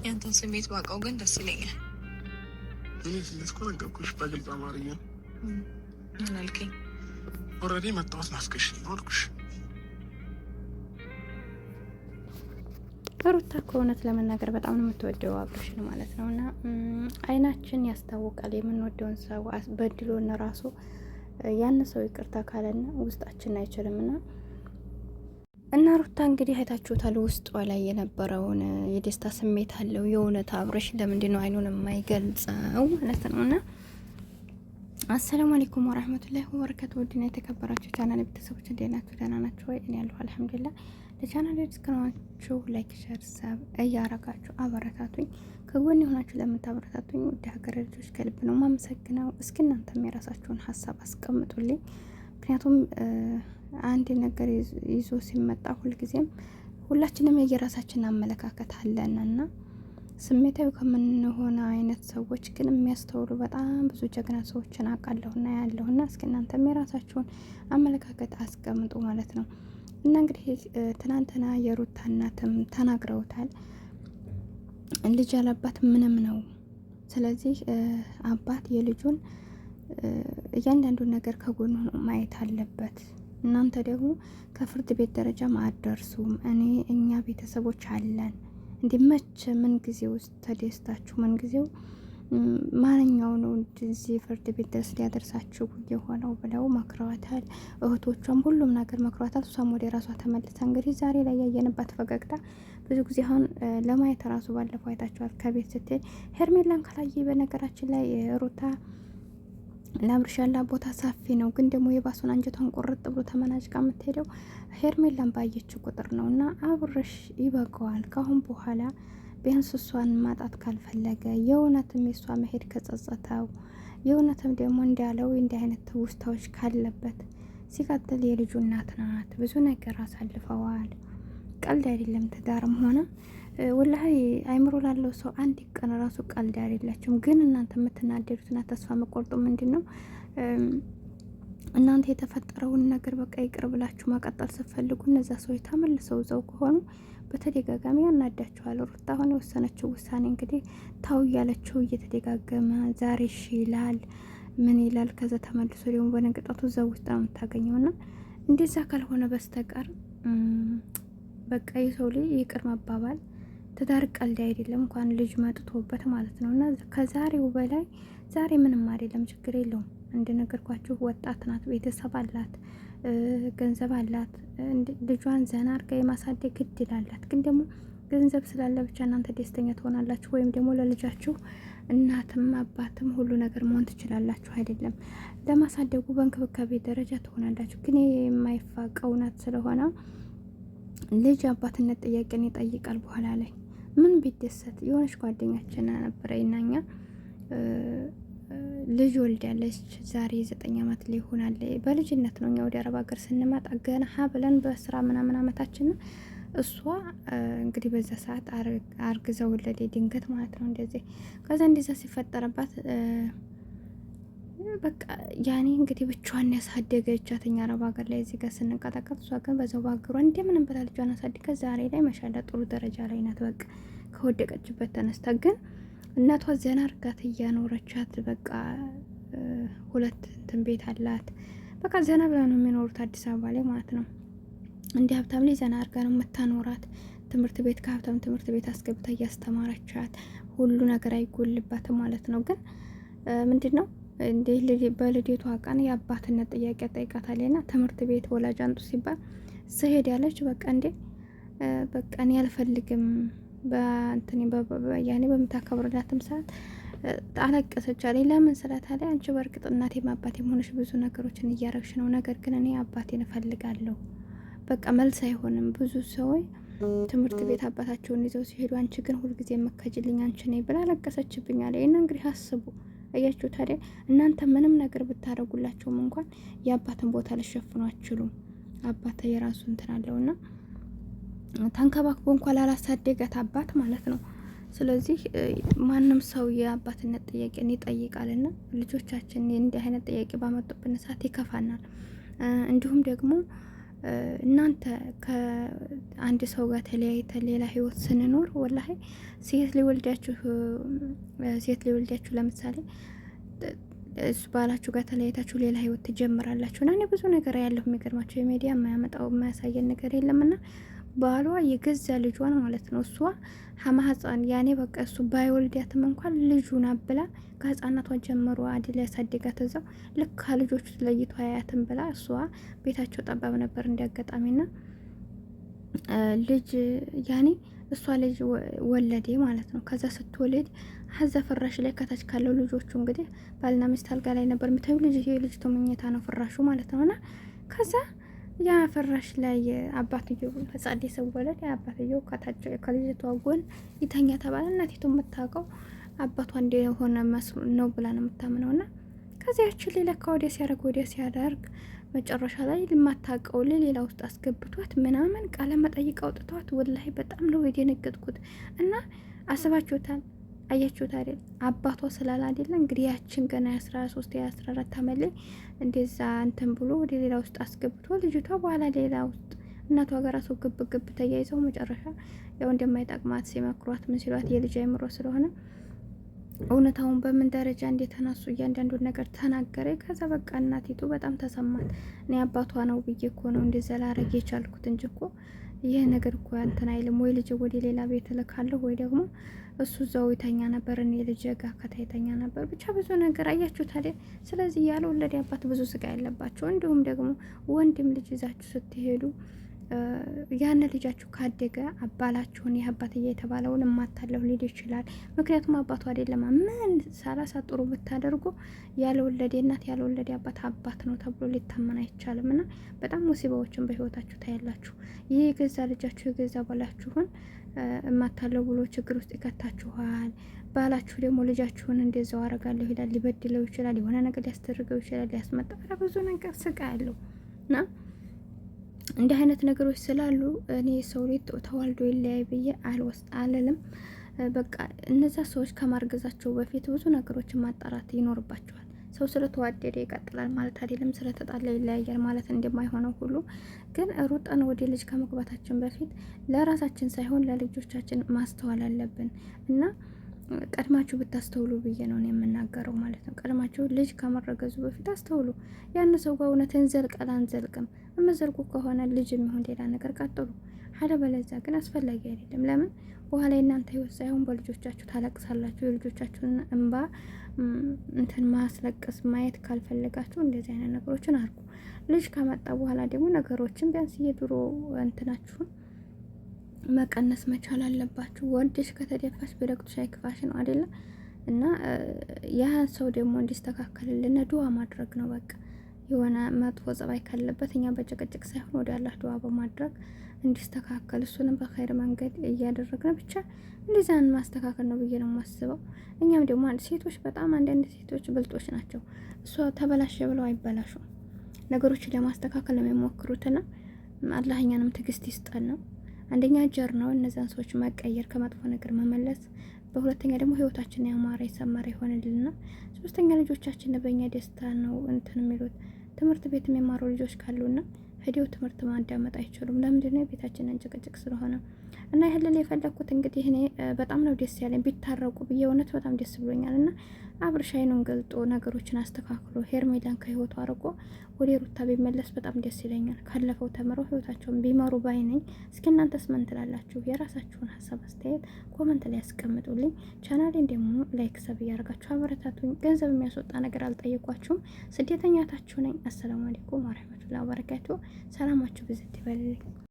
ያንተን ስሜት ባውቀው ግን ደስ ይለኛል። እኔ ስሜት እኮ ነገርኩሽ በግልጽ አማርኛ። ምን አልከኝ? ኦልሬዲ መጣሁት ናፍቀሽኝ ነው አልኩሽ። ሩታ እኮ እውነት ለመናገር በጣም ነው የምትወደው አብርሽን ማለት ነው። እና አይናችን ያስታውቃል የምንወደውን ሰው በድሎን ራሱ ያን ሰው ይቅርታ ካለና ውስጣችን አይችልም። እና ሩታ እንግዲህ አይታችሁታል ውስጧ ላይ የነበረውን የደስታ ስሜት አለው። የእውነት አብርሽ ለምንድን ነው አይኑን የማይገልጸው ማለት ነው። እና አሰላሙ አለይኩም ወራህመቱላሂ ወበረካቱ። ውድና የተከበራችሁ ቻናል ቤተሰቦች እንዴት ናችሁ? ደህና ናችሁ ወይ? እኔ ያለሁ አልሐምዱሊላህ። ለቻናል ዲስክራችሁ ላይክ፣ ሸር፣ ሰብ እያረጋችሁ አበረታቱኝ። ከጎን የሆናችሁ ለምታበረታቱኝ ውድ ሀገር ልጆች ከልብ ነው ማመሰግነው። እስኪ እናንተም የራሳችሁን ሀሳብ አስቀምጡልኝ። ምክንያቱም አንድ ነገር ይዞ ሲመጣ ሁልጊዜም ሁላችንም የየራሳችን አመለካከት አለንና ስሜታዊ ከምንሆነ አይነት ሰዎች ግን የሚያስተውሉ በጣም ብዙ ጀግና ሰዎችን አውቃለሁና ያለሁና እስኪ እናንተም የራሳችሁን አመለካከት አስቀምጡ ማለት ነው። እና እንግዲህ ትናንትና የሩታ እናትም ተናግረውታል። ልጅ ያለአባት ምንም ነው። ስለዚህ አባት የልጁን እያንዳንዱን ነገር ከጎኑ ማየት አለበት። እናንተ ደግሞ ከፍርድ ቤት ደረጃ አትደርሱም። እኛ ቤተሰቦች አለን። እንዲመች ምን ጊዜ ውስጥ ተደስታችሁ ምን ጊዜው ማንኛው ነው እዚህ ፍርድ ቤት ድረስ ሊያደርሳችሁ የሆነው ብለው መክረዋታል። እህቶቿም ሁሉም ነገር መክረዋታል። እሷም ወደ ራሷ ተመልሳ እንግዲህ ዛሬ ላይ ያየንባት ፈገግታ ብዙ ጊዜ አሁን ለማየት ራሱ ባለፈው አይታችኋል። ከቤት ስትሄድ ሄርሜላን ካላየ በነገራችን ላይ ሩታ ለአብርሽ ያላት ቦታ ሰፊ ነው። ግን ደግሞ የባሱን አንጀቷን ቁርጥ ብሎ ተመናጭቃ የምትሄደው ሄርሜላን ባየችው ቁጥር ነው። እና አብርሽ ይበቃዋል። ካሁን በኋላ ቢያንስ እሷን ማጣት ካልፈለገ የእውነትም የእሷ መሄድ ከጸጸተው የእውነትም ደግሞ እንዳለው እንዲህ አይነት ትውስታዎች ካለበት ሲቀጥል የልጁ እናት ናት። ብዙ ነገር አሳልፈዋል። ቀልድ አይደለም። ትዳርም ሆነ ወላሂ አይምሮ ላለው ሰው አንድ ቀን ራሱ ቀልድ አይደላችሁም። ግን እናንተ የምትናደዱትና ተስፋ መቆርጡ ምንድን ነው? እናንተ የተፈጠረውን ነገር በቃ ይቅር ብላችሁ መቀጠል ስትፈልጉ እነዛ ሰዎች ተመልሰው ዘው ከሆኑ በተደጋጋሚ ያናዳችኋል። ሩታ አሁን የወሰነችው ውሳኔ እንግዲህ ታው እያለችው እየተደጋገመ ዛሬ እሺ ይላል ምን ይላል፣ ከዛ ተመልሶ ደግሞ በነገጣቱ ዘው ውስጥ ነው የምታገኘውና እንደዛ ካልሆነ በስተቀር በቃ የሰው ልጅ ይቅር መባባል ትዳር ቀልድ አይደለም። እንኳን ልጅ መጥቶበት ማለት ነው። እና ከዛሬው በላይ ዛሬ ምንም አይደለም፣ ችግር የለውም። እንደነገርኳችሁ ወጣት ናት፣ ቤተሰብ አላት፣ ገንዘብ አላት። ልጇን ዘና አርጋ የማሳደግ እድል አላት። ግን ደግሞ ገንዘብ ስላለ ብቻ እናንተ ደስተኛ ትሆናላችሁ ወይም ደግሞ ለልጃችሁ እናትም አባትም ሁሉ ነገር መሆን ትችላላችሁ አይደለም። ለማሳደጉ በእንክብካቤ ደረጃ ትሆናላችሁ። ግን የማይፋቅ እውነት ስለሆነ ልጅ አባትነት ጥያቄን ይጠይቃል። በኋላ ላይ ምን ቢደሰት የሆነች ጓደኛችን ነበረ ይናኛ ልጅ ወልዳለች። ዛሬ 9 ዓመት ላይ ሆናል። በልጅነት ነው እኛ ወደ አረብ ሀገር ስንመጣ ገና ብለን በስራ ምናምን አመታችን እሷ እንግዲህ በዛ ሰዓት አርግዛ ወለደ ድንገት ማለት ነው። እንደዚህ ከዛ እንደዛ ሲፈጠረባት በቃ ያኔ እንግዲህ ብቻዋን ያሳደገቻት እኛ አረብ ሀገር ላይ እዚህ ጋር ስንቀጠቀጥ እሷ ግን በዛው ባገሯ እንደምንም ብላ ልጇን አሳድጋ ዛሬ ላይ መሻላ ጥሩ ደረጃ ላይ ናት። በቃ ከወደቀችበት ተነስታ ግን እናቷ ዘና አርጋት እያኖረቻት በቃ ሁለት እንትን ቤት አላት። በቃ ዘና ብላ ነው የሚኖሩት አዲስ አበባ ላይ ማለት ነው። እንዲህ ሀብታም ላይ ዘና አርጋ ነው የምታኖራት። ትምህርት ቤት ከሀብታም ትምህርት ቤት አስገብታ እያስተማረቻት ሁሉ ነገር አይጎልባትም ማለት ነው። ግን ምንድን ነው እንዴ በልዴቷ ቀን የአባትነት ጥያቄ ጠይቃታለና ትምህርት ቤት ወላጅ አንጡ ሲባል ስሄድ ያለች በቃ እንዴ በቃ እኔ አልፈልግም በእንትን ያኔ በምታከብርላትም ሰዓት አለቀሰች አለኝ። ለምን ስላታለ አንቺ በርግጥ እናቴም አባቴም ሆነሽ ብዙ ነገሮችን እያረግሽ ነው፣ ነገር ግን እኔ አባቴን እፈልጋለሁ። በቃ መልስ አይሆንም። ብዙ ሰዎች ትምህርት ቤት አባታቸውን ይዘው ሲሄዱ አንቺ ግን ሁልጊዜ መከጅልኝ አንቺ ነኝ ብላ አለቀሰችብኝ አለ። እና እንግዲህ አስቡ አያችሁ ታዲያ እናንተ ምንም ነገር ብታረጉላቸውም እንኳን የአባትን ቦታ ልሸፍኑ አትችሉም። አባታ የራሱ እንትን አለውና ተንከባክቦ እንኳን ላላሳደጋት አባት ማለት ነው። ስለዚህ ማንም ሰው የአባትነት ጥያቄን ይጠይቃልና ልጆቻችን እንዲህ አይነት ጥያቄ ባመጡብን ሰዓት ይከፋናል። እንዲሁም ደግሞ እናንተ ከአንድ ሰው ጋር ተለያይተን ሌላ ህይወት ስንኖር ወላሂ ሴት ሊወልዳችሁ ለምሳሌ እሱ ባላችሁ ጋር ተለያይታችሁ ሌላ ህይወት ትጀምራላችሁ። እና እኔ ብዙ ነገር ያለሁ የሚገርማቸው የሚዲያ የማያመጣው የማያሳየን ነገር የለምና ባሏ የገዛ ልጇን ማለት ነው እሷ ሀማህፃን ያኔ በቃ እሱ ባይወልዳትም እንኳን ልጁን አብላ ከህፃናቷ ጀምሮ አድል ያሳድጋት እዛው ልክ ከልጆቹ ለይቶ አያትም ብላ እሷ ቤታቸው ጠባብ ነበር እንዲያጋጣሚና ልጅ ያኔ እሷ ልጅ ወለዴ ማለት ነው። ከዛ ስትወልድ ሀዛ ፍራሽ ላይ ከታች ካለው ልጆቹ እንግዲህ ባልና ሚስት አልጋ ላይ ነበር የሚታዩ ልጅቱ መኝታ ነው ፍራሹ ማለት ነውና ከዛ ያ ፍራሽ ላይ አባትየው ህጻን ሲወለድ አባትየው ከታች ከልጅቷ ጎን ይተኛ ተባለ። እናቲቱ የምታውቀው አባቷ እንደሆነ መስሎ ነው ብላ ነው የምታምነውና ከዚያ ያችን ሌላ ወዲያ ሲያደርግ መጨረሻ ላይ ልማታውቀው ሌላ ውስጥ አስገብቷት ምናምን ቃለ መጠይቅ አውጥቷት ወላሂ በጣም ነው የደነገጥኩት። እና አስባችሁታል? አያችሁት አይደል? አባቷ ስላል አይደለ እንግዲህ ያችን ገና 13 14 አመት ላይ እንደዛ እንትን ብሎ ወደ ሌላ ውስጥ አስገብቶ ልጅቷ በኋላ ሌላ ውስጥ እናቷ ጋር ሰው ግብ ተያይዘው መጨረሻ ያው እንደማይጠቅማት ሲመክሯት ምን ሲሏት የልጅ አይምሮ ስለሆነ እውነታውን በምን ደረጃ እንደተነሱ እያንዳንዱን ነገር ተናገረ። ከዛ በቃ እናቲቱ በጣም ተሰማት። እኔ አባቷ ነው ብዬ እኮ ነው እንደዛ ላረግ የቻልኩት እንጂ እኮ ይህ ነገር እኮ እንትን አይልም ወይ ልጅ ወደ ሌላ ቤት እልካለሁ ወይ ደግሞ እሱ እዛው ይተኛ ነበር እኔ ልጅ ጋር ከታይተኛ ነበር ብቻ ብዙ ነገር አያችሁ ታዲያ። ስለዚህ ያለ ወለድ አባት ብዙ ስጋ ያለባቸው እንዲሁም ደግሞ ወንድም ልጅ ይዛችሁ ስትሄዱ ያን ልጃችሁ ካደገ አባላችሁን የአባትዬ የተባለውን እማታለሁ ሊል ይችላል። ምክንያቱም አባቱ አይደለም ምን ሳላሳ ጥሩ ብታደርጉ ያለ ወለዴ እናት ያለ ወለዴ አባት ነው ተብሎ ሊታመን አይቻልም። እና በጣም ሙሲባዎችን በህይወታችሁ ታያላችሁ። ይህ የገዛ ልጃችሁ የገዛ ባላችሁን እማታለሁ ብሎ ችግር ውስጥ ይከታችኋል። ባላችሁ ደግሞ ልጃችሁን እንደዛው አረጋለሁ ይላል፣ ሊበድለው ይችላል፣ የሆነ ነገር ሊያስደርገው ይችላል፣ ሊያስመጣ ብዙ ነገር ስቃ ያለው እና እንዲህ አይነት ነገሮች ስላሉ እኔ ሰው ልጅ ተዋልዶ ይለያይ ብዬ አልልም። በቃ እነዛ ሰዎች ከማርገዛቸው በፊት ብዙ ነገሮችን ማጣራት ይኖርባቸዋል። ሰው ስለተዋደደ ይቀጥላል ማለት አይደለም፣ ስለተጣላ ይለያያል ማለት እንደማይሆነው ሁሉ ግን ሩጠን ወደ ልጅ ከመግባታችን በፊት ለራሳችን ሳይሆን ለልጆቻችን ማስተዋል አለብን እና ቀድማችሁ ብታስተውሉ ብዬ ነው የምናገረው ማለት ነው። ቀድማችሁ ልጅ ከመረገዙ በፊት አስተውሉ። ያን ሰው ጋር እውነትን ዘልቀን አንዘልቅም። የምዘልቁ ከሆነ ልጅ የሚሆን ሌላ ነገር ቀጥሉ። አለበለዚያ ግን አስፈላጊ አይደለም። ለምን በኋላ የእናንተ ህይወት ሳይሆን በልጆቻችሁ ታለቅሳላችሁ። የልጆቻችሁን እንባ እንትን ማስለቀስ ማየት ካልፈለጋችሁ እንደዚህ አይነት ነገሮችን አርጉ። ልጅ ከመጣ በኋላ ደግሞ ነገሮችን ቢያንስ የድሮ እንትናችሁን መቀነስ መቻል አለባችሁ። ወንድሽ ከተደፋሽ ቢረግጡሽ አይክፋሽ ነው አይደለ? እና ያ ሰው ደግሞ እንዲስተካከልልን ዱዓ ማድረግ ነው በቃ። የሆነ መጥፎ ጸባይ ካለበት እኛ በጭቅጭቅ ሳይሆን ወደ አላህ ዱዓ በማድረግ እንዲስተካከል እሱንም በኸይር መንገድ እያደረግን ብቻ እንደዛን ማስተካከል ነው ብዬ ነው የማስበው። እኛም ደግሞ ሴቶች በጣም አንዳንድ ሴቶች ብልጦች ናቸው። እሷ ተበላሸ ብለው አይበላሹም። ነገሮችን ለማስተካከል ነው የሚሞክሩትና አላህ እኛንም ትዕግስት ይስጠን ነው። አንደኛ ጀር ነው እነዛን ሰዎች መቀየር ከመጥፎ ነገር መመለስ። በሁለተኛ ደግሞ ህይወታችን ያማረ የሰመረ ይሆንልና፣ ሶስተኛ ልጆቻችን በእኛ ደስታ ነው እንትን የሚሉት። ትምህርት ቤት የሚማሩ ልጆች ካሉና ሄደው ትምህርት ማዳመጥ አይችሉም። ለምንድነው? ቤታችንን ጭቅጭቅ ስለሆነ እና ይሄንን የፈለኩት እንግዲህ እኔ በጣም ነው ደስ ያለኝ ቢታረቁ ብዬ እውነት በጣም ደስ ብሎኛል። እና አብርሽ አይኑን ገልጦ ነገሮችን አስተካክሎ ሄርሜላን ከህይወቱ አርቆ ወደ ሩታ ቢመለስ በጣም ደስ ይለኛል። ካለፈው ተምረው ህይወታቸውን ቢመሩ ባይ ነኝ። እስኪ እናንተስ ምን ትላላችሁ? የራሳችሁን ሀሳብ አስተያየት ኮመንት ላይ ያስቀምጡልኝ። ቻናሌን ደግሞ ላይክ ሰብ እያደረጋችሁ አበረታቱኝ። ገንዘብ የሚያስወጣ ነገር አልጠየኳችሁም። ስደተኛታችሁ ነኝ። አሰላሙ አለይኩም ወራህመቱላሂ ወበረካቱ። ሰላማችሁ ብዝት ይበልልኝ።